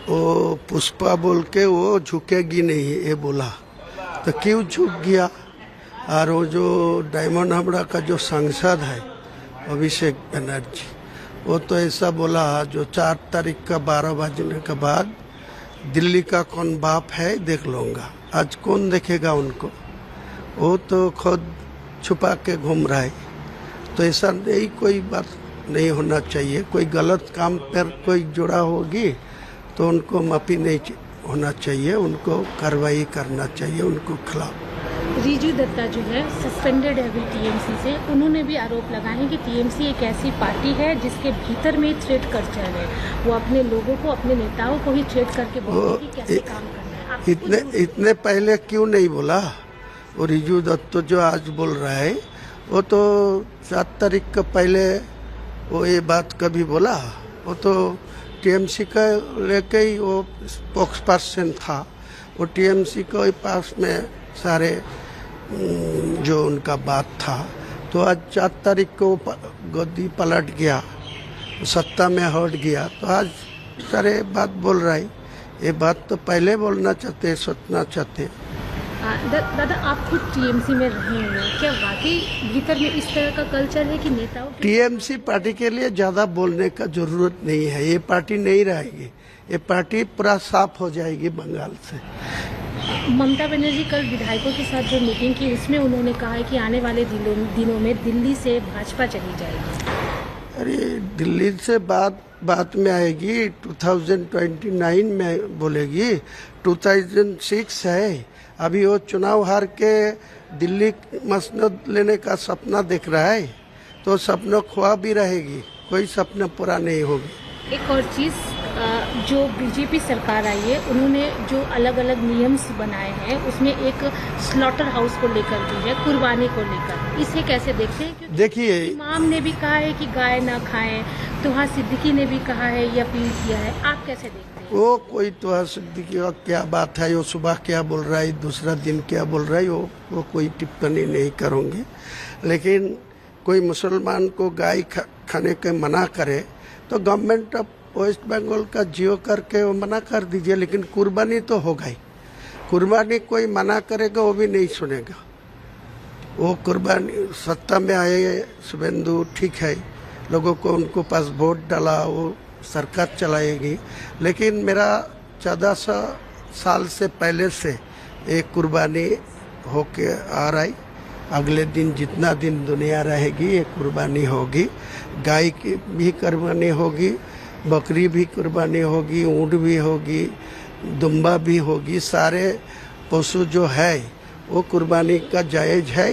वो पुष्पा बोल के वो झुकेगी नहीं ये बोला, तो क्यों झुक गया। और वो जो डायमंड हावड़ा का जो सांसद है अभिषेक बनर्जी, वो तो ऐसा बोला जो 4 तारीख का 12 बजने के बाद दिल्ली का कौन बाप है देख लूँगा। आज कौन देखेगा उनको, वो तो खुद छुपा के घूम रहा है। तो ऐसा नहीं, कोई बात नहीं होना चाहिए। कोई गलत काम पर कोई जुड़ा होगी तो उनको माफी नहीं होना चाहिए, उनको कार्रवाई करना चाहिए उनको खिलाफ। रिजू दत्ता जो है सस्पेंडेड है अभी टीएमसी से, उन्होंने भी आरोप लगाए हैं कि टीएमसी एक ऐसी पार्टी है जिसके भीतर में थ्रेट कल्चर है, वो अपने लोगों को, अपने नेताओं को ही थ्रेट करके बोलते हैं कि कैसे काम करना है। इतने पहले क्यों नहीं बोला? वो रिजू दत्ता जो आज बोल रहा है वो तो 7 तारीख का पहले वो ये बात कभी बोला? वो तो टीएमसी का लेके ही वो स्पोक्स पर्सन था। वो टीएमसी के पास में सारे जो उनका बात था। तो आज 4 तारीख को गद्दी पलट गया, सत्ता में हट गया, तो आज सारे बात बोल रहा है। ये बात तो पहले बोलना चाहते, सोचना चाहते। दादा, आप खुद टीएमसी में रहे हैं, क्या वाकई भीतर में इस तरह का कल्चर है कि नेताओं टीएमसी पार्टी के लिए ज्यादा बोलने का जरूरत नहीं है। ये पार्टी नहीं रहेगी, ये पार्टी पूरा साफ हो जाएगी बंगाल से। ममता बनर्जी कल विधायकों के साथ जो मीटिंग की उसमें उन्होंने कहा है कि आने वाले दिनों में दिल्ली से भाजपा चली जाएगी। अरे दिल्ली से बात में आएगी, 2029 में बोलेगी। 2006 है, अभी वो चुनाव हार के दिल्ली मसनद लेने का सपना देख रहा है, तो सपना ख्वाह भी रहेगी, कोई सपना पूरा नहीं होगी। एक और चीज, जो बीजेपी सरकार आई है उन्होंने जो अलग अलग नियम्स बनाए हैं उसमें एक स्लॉटर हाउस को लेकर भी है, कुर्बानी को लेकर, इसे कैसे देखते हैं? क्योंकि देखिए, इमाम ने भी कहा है कि गाय ना खाएं, तुहा सिद्दीकी ने भी कहा है, ये अपील किया है, आप कैसे देखते हैं? वो कोई तुहा सिद्दीकी का क्या बात है, वो सुबह क्या बोल रहा है, दूसरा दिन क्या बोल रहा है, वो कोई टिप्पणी नहीं करूँगी। लेकिन कोई मुसलमान को गाय खाने के मना करे तो गवर्नमेंट ऑफ वेस्ट बंगाल का जियो करके वो मना कर दीजिए। लेकिन कुर्बानी तो होगा ही, कुर्बानी कोई मना करेगा वो भी नहीं सुनेगा। वो कुर्बानी सत्ता में आए शुभेंदु, ठीक है, लोगों को उनको पास वोट डाला, वो सरकार चलाएगी। लेकिन मेरा 1400 साल से पहले से एक कुर्बानी होके आ रही। अगले दिन जितना दिन दुनिया रहेगी ये कुर्बानी होगी। गाय की भी कुर्बानी होगी, बकरी भी कुर्बानी होगी, ऊँट भी होगी, दुम्बा भी होगी। सारे पशु जो है वो कुर्बानी का जायज है,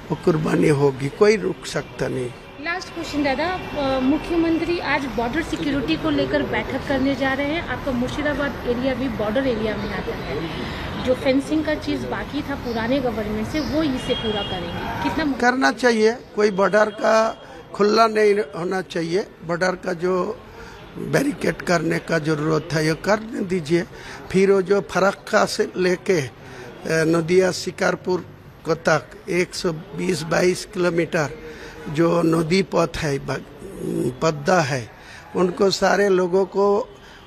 वो कुर्बानी होगी, कोई रुक सकता नहीं। लास्ट क्वेश्चन दादा, मुख्यमंत्री आज बॉर्डर सिक्योरिटी को लेकर बैठक करने जा रहे हैं। आपका मुर्शिदाबाद एरिया भी बॉर्डर एरिया में आता है। जो फेंसिंग का चीज बाकी था पुराने गवर्नमेंट से, वो इसे पूरा करेंगे, कितना करना चाहिए? कोई बॉर्डर का खुला नहीं होना चाहिए। बॉर्डर का जो बैरिकेड करने का जरूरत है ये कर दीजिए। फिर वो जो फरक्का से लेके नदिया शिकारपुर को तक 120-22 किलोमीटर जो नदी पथ है, पद्दा है, उनको सारे लोगों को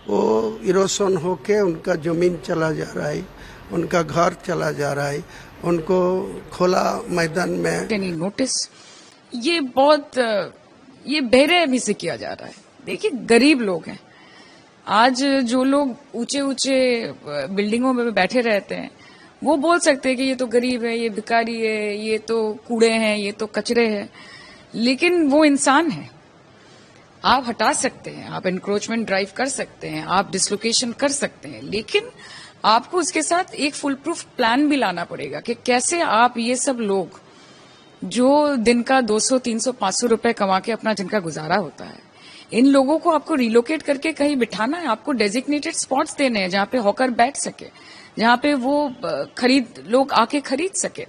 वो इरोशन होके उनका जमीन चला जा रहा है, उनका घर चला जा रहा है, उनको खुला मैदान में नोटिस। ये बहुत ये बेरहमी से किया जा रहा है। देखिए, गरीब लोग हैं। आज जो लोग ऊंचे ऊंचे बिल्डिंगों में बैठे रहते हैं वो बोल सकते हैं कि ये तो गरीब है, ये भिखारी है, ये तो कूड़े हैं, ये तो कचरे हैं, लेकिन वो इंसान है। आप हटा सकते हैं, आप एनक्रोचमेंट ड्राइव कर सकते हैं, आप डिसलोकेशन कर सकते हैं, लेकिन आपको उसके साथ एक फुल प्रूफ प्लान भी लाना पड़ेगा कि कैसे आप ये सब लोग जो दिन का 200, 300, 500 रुपए कमा के अपना जिनका गुजारा होता है, इन लोगों को आपको रिलोकेट करके कहीं बिठाना है। आपको डेजिग्नेटेड स्पॉट्स देने हैं जहां पे हॉकर बैठ सके, जहां पे वो लोग आके खरीद सके।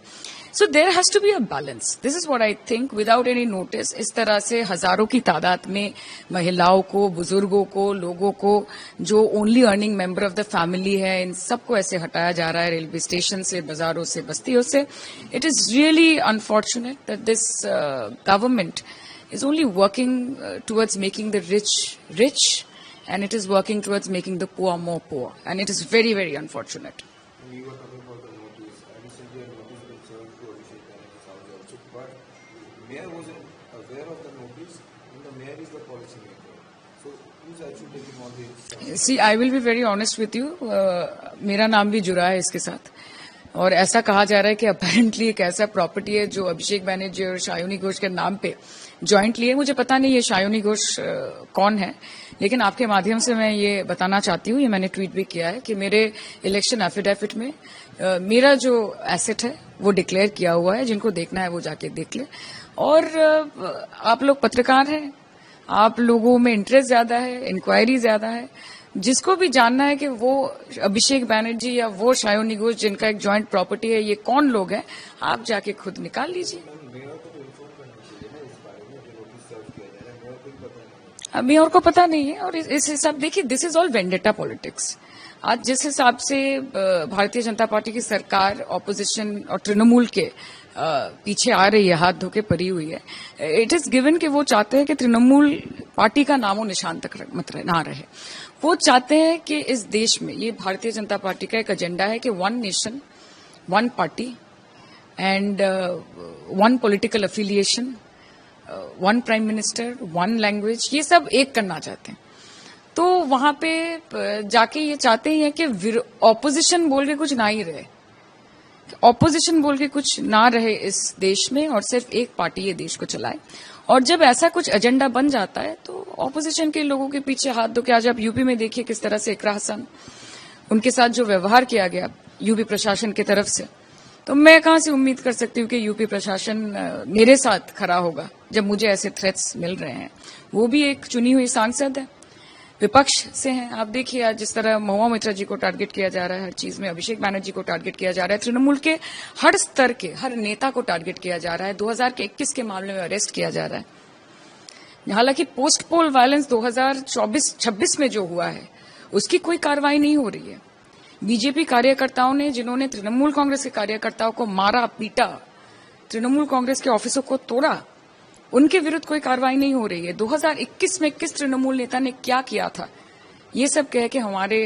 So there has to be a balance. This is what I think. Without any notice इस तरह से हजारों की तादाद में महिलाओं को, बुजुर्गों को, लोगों को जो only earning member of the family है, इन सबको ऐसे हटाया जा रहा है रेलवे स्टेशन से, बाजारों से, बस्तियों से। It is really unfortunate that this government is only working towards making the rich rich and it is working towards making the poor more poor, and it is very, very unfortunate. We were talking about the notice. Recently, a notice was served to Abhishek Banerjee's house also, but the mayor wasn't aware of the notice, and the mayor is the policymaker. So, who's actually taking all the... See, I will be very honest with you. मेरा नाम भी जुड़ा है इसके साथ, और ऐसा कहा जा रहा है कि अपेरेंटली एक ऐसा प्रॉपर्टी है जो अभिषेक बैनर्जी और शायोनी घोष के नाम पे जॉइंटली है. मुझे पता नहीं ये शायोनी घोष कौन है, लेकिन आपके माध्यम से मैं ये बताना चाहती हूँ, ये मैंने ट्वीट भी किया है कि मेरे इलेक्शन एफिडेविट में मेरा जो एसेट है वो डिक्लेयर किया हुआ है. जिनको देखना है वो जाके देख ले. और आप लोग पत्रकार हैं, आप लोगों में इंटरेस्ट ज्यादा है, इंक्वायरी ज्यादा है. जिसको भी जानना है कि वो अभिषेक बैनर्जी या वो शायोनी घोष जिनका एक जॉइंट प्रॉपर्टी है, ये कौन लोग हैं, आप जाके खुद निकाल लीजिए. अभी और को पता नहीं है. और इस हिसाब देखिए, this is all vendetta politics. आज जिस हिसाब से भारतीय जनता पार्टी की सरकार ऑपोजिशन और तृणमूल के पीछे आ रही है, हाथ धोके पड़ी हुई है, इट इज गिवन कि वो चाहते हैं कि तृणमूल पार्टी का नामो निशान तक मत ना रहे. वो चाहते हैं कि इस देश में, ये भारतीय जनता पार्टी का एक एजेंडा है कि one nation, one party and one political affiliation, one prime minister, one language, ये सब एक करना चाहते हैं. तो वहां पे जाके ये चाहते हैं कि ऑपोजिशन बोल के कुछ ना ही रहे, ऑपोजिशन बोल के कुछ ना रहे इस देश में, और सिर्फ एक पार्टी ये देश को चलाए. और जब ऐसा कुछ एजेंडा बन जाता है तो ऑपोजिशन के लोगों के पीछे हाथ धो के, आज आप यूपी में देखिए किस तरह से इकरा हसन, उनके साथ जो व्यवहार किया गया यूपी प्रशासन की तरफ से, तो मैं कहां से उम्मीद कर सकती हूँ कि यूपी प्रशासन मेरे साथ खड़ा होगा जब मुझे ऐसे थ्रेट्स मिल रहे हैं. वो भी एक चुनी हुई सांसद है, विपक्ष से हैं. आप देखिए आज जिस तरह महुआ मोइत्रा जी को टारगेट किया जा रहा है हर चीज में, अभिषेक बैनर्जी को टारगेट किया जा रहा है, तृणमूल के हर स्तर के हर नेता को टारगेट किया जा रहा है. 2021 के मामले में अरेस्ट किया जा रहा है. हालांकि पोस्ट पोल वायलेंस 2024-26 में जो हुआ है उसकी कोई कार्रवाई नहीं हो रही है. बीजेपी कार्यकर्ताओं ने, जिन्होंने तृणमूल कांग्रेस के कार्यकर्ताओं को मारा पीटा, तृणमूल कांग्रेस के ऑफिसों को तोड़ा, उनके विरुद्ध कोई कार्रवाई नहीं हो रही है. 2021 में किस तृणमूल नेता ने क्या किया था, ये सब कह के हमारे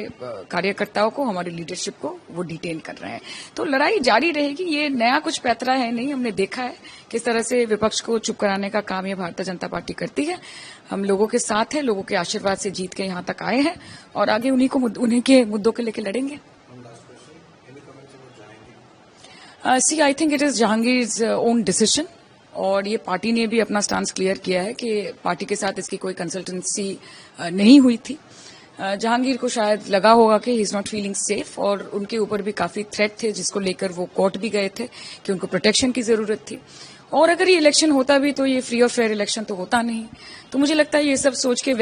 कार्यकर्ताओं को, हमारी लीडरशिप को वो डिटेन कर रहे हैं. तो लड़ाई जारी रहेगी. ये नया कुछ पैतरा है नहीं, हमने देखा है किस तरह से विपक्ष को चुप कराने का काम ये भारतीय जनता पार्टी करती है. हम लोगों के साथ है, लोगों के आशीर्वाद से जीत के यहाँ तक आए हैं, और आगे उन्हीं के मुद्दों के लेकर लड़ेंगे. See, I think it is Jahangir's own decision, और ये पार्टी ने भी अपना स्टांस क्लियर किया है कि पार्टी के साथ इसकी कोई कंसल्टेंसी नहीं हुई थी. जहांगीर को शायद लगा होगा कि he is not feeling safe, और उनके ऊपर भी काफी थ्रेट थे जिसको लेकर वो कोर्ट भी गए थे कि उनको प्रोटेक्शन की जरूरत थी. और अगर ये इलेक्शन होता भी तो ये फ्री और फेयर इलेक्शन तो होता नहीं. तो मुझे लगता है ये सब सोच के